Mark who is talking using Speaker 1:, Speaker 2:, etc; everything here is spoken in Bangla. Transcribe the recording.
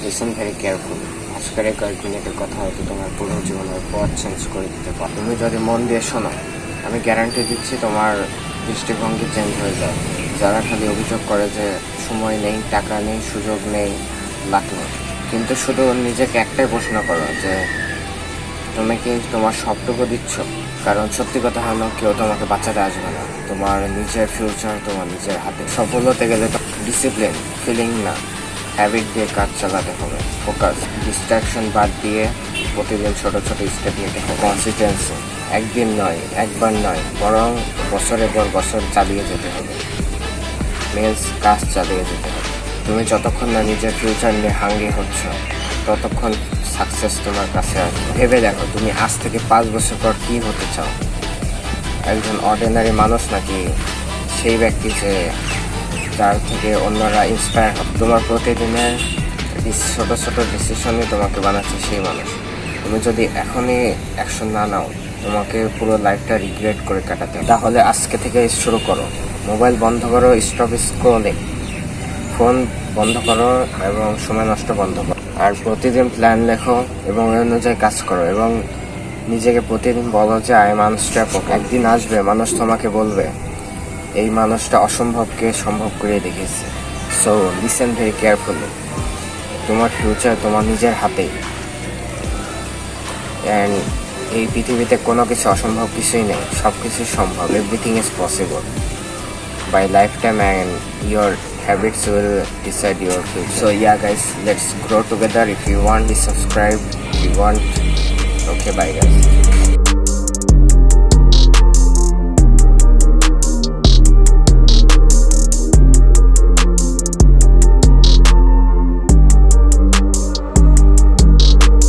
Speaker 1: Listen very carefully. আজকের এই কয়েক মিনিটের কথা হয়তো তোমার পুরো জীবনের পথ চেঞ্জ করে দিতে পারে। তুমি যদি মন দিয়ে শোনো, আমি গ্যারান্টি দিচ্ছি তোমার দৃষ্টিভঙ্গি চেঞ্জ হয়ে যাবে। যারা খালি অভিযোগ করে যে সময় নেই, টাকা নেই, সুযোগ নেই, লাক নেই, কিন্তু শুধু নিজেকে একটাই প্রশ্ন করো যে তুমি কি তোমার সবটুকু দিচ্ছ? কারণ সত্যি কথা হলো কেউ তোমাকে বাঁচাতে আসবে না। তোমার নিজের ফিউচার তোমার নিজের হাতে। সফল হতে গেলে ডিসিপ্লিন, ফিলিং না, হ্যাবিট দিয়ে কাজ চালাতে হবে। ফোকাস, ডিস্ট্রাকশন বাদ দিয়ে প্রতিদিন ছোট ছোট স্টেপ নিতে হবে। কনসিস্টেন্সি, একদিন নয়, একবার নয়, বরং বছরের পর বছর চালিয়ে যেতে হবে। মিলস, কাজ চালিয়ে যেতে হবে। তুমি যতক্ষণ না নিজের ফিউচার নিয়ে হাঙ্গি হচ্ছ, ততক্ষণ সাকসেস তোমার কাছে আসবে। ভেবে দেখো, তুমি আজ থেকে 5 বছর পর কী হতে চাও? একজন অর্ডিনারি মানুষ, নাকি সেই ব্যক্তি যে যার থেকে অন্যরা ইন্সপায়ার হবে? তোমার প্রতিদিনের ছোট ছোট ডিসিশনই তোমাকে বানাচ্ছে সেই মানুষ। তুমি যদি এখনই অ্যাকশন না নাও, তোমাকে পুরো লাইফটা রিগ্রেট করে কাটাতে হবে। তাহলে আজকে থেকে শুরু করো। মোবাইল বন্ধ করো, স্টপ স্ক্রলিং, ফোন বন্ধ করো এবং সময় নষ্ট বন্ধ করো। আর প্রতিদিন প্ল্যান লেখো এবং ওই অনুযায়ী কাজ করো, এবং নিজেকে প্রতিদিন বলো যে আই এম আনস্টপেবল। একদিন আসবে মানুষ তোমাকে বলবে এই মানুষটা অসম্ভবকে সম্ভব করে দেখিয়েছে। So listen very carefully. তোমার ফিউচার তোমার নিজের হাতেই, অ্যান্ড এই পৃথিবীতে কোনো কিছু অসম্ভব কিছুই নেই, সব কিছুই সম্ভব। Everything is possible by lifetime, and your habits will decide your future. So yeah guys, let's grow together. If you want, please subscribe. If you want, okay, bye guys.